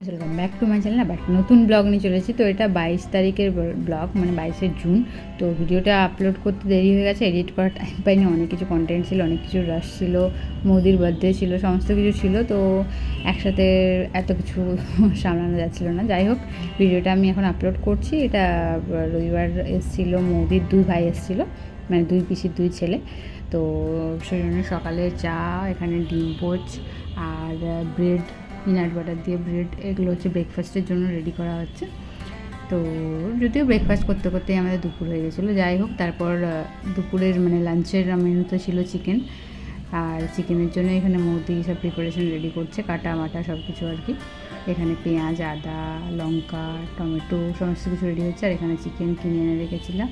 Welcome back to my channel. আবার নতুন blog নিয়ে চলেছি। তো এটা 22 তারিখের ব্লগ, মানে 22শে জুন। তো ভিডিওটা আপলোড করতে দেরি হয়ে গেছে, এডিট করার টাইম পাইনি। অনেক কিছু কন্টেন্ট ছিল, অনেক কিছু রাশ ছিল, মোদির বার্থডে ছিল, সমস্ত কিছু ছিল। তো একসাথে এত কিছু সামলানো যাচ্ছিলো না। যাই হোক, ভিডিওটা আমি এখন আপলোড করছি। এটা রবিবার এসেছিল, মোদির দুই ভাই এসেছিলো, মানে দুই পিসির দুই ছেলে। তো সেই জন্য সকালে চা, এখানে ডিম পোচ আর ব্রেড, পিনাট বাটার দিয়ে ব্রেড, এগুলো হচ্ছে ব্রেকফাস্টের জন্য রেডি করা হচ্ছে। তো যদিও ব্রেকফাস্ট করতে করতেই আমাদের দুপুর হয়ে গেছিলো। যাই হোক, তারপর দুপুরের মানে লাঞ্চের মেনুতে ছিল চিকেন। আর চিকেনের জন্য এখানে মৌদি সব প্রিপারেশন রেডি করছে, কাটা মাটা সব কিছু আর কি। এখানে পেঁয়াজ, আদা, লঙ্কা, টমেটো সমস্ত কিছু রেডি হচ্ছে। আর এখানে চিকেন কিনে এনে রেখেছিলাম।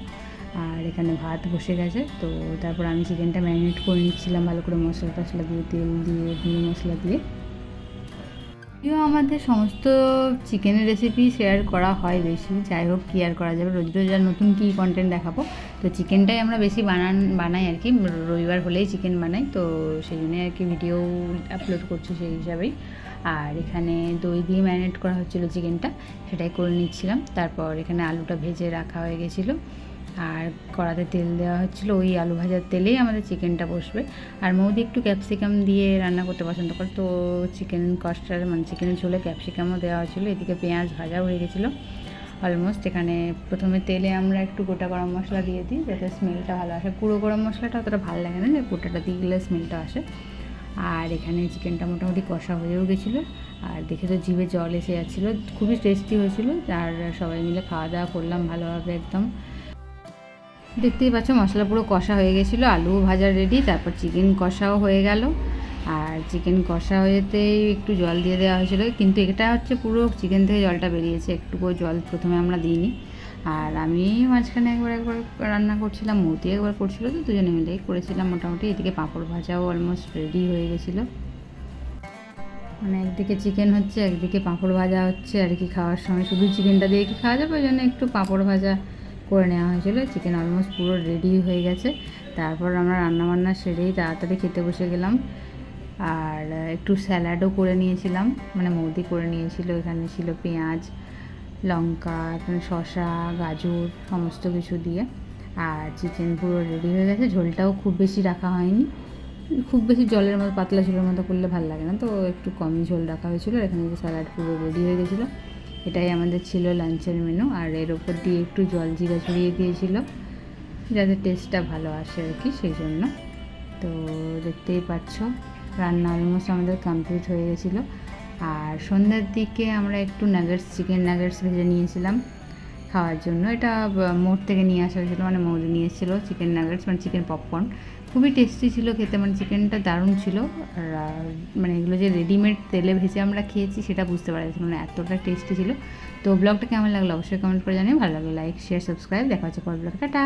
আর এখানে ভাত বসে গেছে। তো তারপর আমি চিকেনটা ম্যারিনেট করে নিচ্ছিলাম ভালো করে, মশলা টশলা দিয়ে, তেল দিয়ে, গুঁড়ো মশলা দিয়ে। যদিও আমাদের সমস্ত চিকেনের রেসিপি শেয়ার করা হয় বেশি, যাই হোক কী আর করা যাবে, রোজ রোজ আর নতুন কী কন্টেন্ট দেখাবো। তো চিকেনটাই আমরা বেশি বানাই আর কি, রবিবার হলেই চিকেন বানাই। তো সেই জন্যই আর কি ভিডিও আপলোড করছি সেই হিসাবেই। আর এখানে দই দিয়ে ম্যারিনেট করা হচ্ছিলো চিকেনটা, সেটাই করে নিচ্ছিলাম। তারপর এখানে আলুটা ভেজে রাখা হয়ে গেছিলো, আর কড়াতে তেল দেওয়া হচ্ছিলো। ওই আলু ভাজার তেলেই আমাদের চিকেনটা বসবে। আর মৌদি একটু ক্যাপসিকাম দিয়ে রান্না করতে পছন্দ করে, তো চিকেন কষার মানে চিকেনের ঝোলে ক্যাপসিকামও দেওয়া হচ্ছিলো। এদিকে পেঁয়াজ ভাজা হয়ে গেছিলো অলমোস্ট। এখানে প্রথমে তেলে আমরা একটু গোটা গরম মশলা দিয়ে দিই, যাতে স্মেলটা ভালো আসে। গুঁড়ো গরম মশলাটা অতটা ভালো লাগে না, যে গোটাটা দিয়ে গেলে স্মেলটা আসে। আর এখানে চিকেনটা মোটামুটি কষা হয়েও গেছিলো। আর দেখে তো জিভে জল এসে যাচ্ছিলো, খুবই টেস্টি হয়েছিল। আর সবাই মিলে খাওয়া দাওয়া করলাম ভালোভাবে একদম। দেখতেই পাচ্ছ মশলা পুরো কষা হয়ে গেছিলো, আলু ভাজা রেডি। তারপর চিকেন কষাও হয়ে গেল। আর চিকেন কষা হয়েতেই একটু জল দিয়ে দেওয়া হয়েছিল, কিন্তু এটা হচ্ছে পুরো চিকেন থেকে জলটা বেরিয়েছে, একটুকু জল প্রথমে আমরা দিইনি। আর আমি মাঝখানে একবার রান্না করছিলাম, মৌতি একবার করছিলো, তো দুজনে মিলেই করেছিলাম মোটামুটি। এদিকে পাঁপড় ভাজাও অলমোস্ট রেডি হয়ে গেছিলো, মানে একদিকে চিকেন হচ্ছে, একদিকে পাঁপড় ভাজা হচ্ছে আর কি। খাওয়ার সময় শুধু চিকেনটা দিয়ে কি খাওয়া যাবে, ওই জন্য একটু পাঁপড় ভাজা করে নেওয়া হয়েছিলো। চিকেন অলমোস্ট পুরো রেডি হয়ে গেছে। তারপর আমরা রান্নাবান্না সেরেই তাড়াতাড়ি খেতে বসে গেলাম। আর একটু স্যালাডও করে নিয়েছিলাম, মানে মৌদি করে নিয়েছিল। এখানে ছিল পেঁয়াজ, লঙ্কা, এখানে শসা, গাজর সমস্ত কিছু দিয়ে। আর চিকেন পুরো রেডি হয়ে গেছে। ঝোলটাও খুব বেশি রাখা হয়নি, খুব বেশি জলের মতো, পাতলা ঝোলের মতো করলে ভালো লাগে না, তো একটু কমই ঝোল রাখা হয়েছিলো। এখানে যে স্যালাড পুরো রেডি হয়ে গেছিলো। এটাই আমাদের ছিল লাঞ্চের মেনু। আর এর ওপর দিয়ে একটু জল জিরা ছড়িয়ে দিয়েছিল, যাতে টেস্টটা ভালো আসে আর কি, সেই জন্য। তো দেখতেই পাচ্ছ রান্না অলমোস্ট আমাদের কমপ্লিট হয়ে গেছিলো। আর সন্ধ্যার দিকে আমরা একটু নাগেটস, চিকেন নাগেটস ভেজে নিয়েছিলাম খাওয়ার জন্য। এটা মোড় থেকে নিয়ে আসা হয়েছিলো, মানে মৌদি নিয়ে এসেছিলো চিকেন নাগেটস, মানে চিকেন পপকর্ন। খুবই টেস্টি ছিল খেতে, মানে চিকেনটা দারুণ ছিল। আর মানে এগুলো যে রেডিমেড তেলে ভেজে আমরা খেয়েছি সেটা বুঝতে পারা যাচ্ছিল না, এতটা টেস্টি ছিল। তো ব্লগটা কেমন লাগলো অবশ্যই কমেন্ট করে জানিয়ে। ভালো লাগলো লাইক, শেয়ার, সাবস্ক্রাইব। দেখা হচ্ছে পরের ব্লগে। টাটা।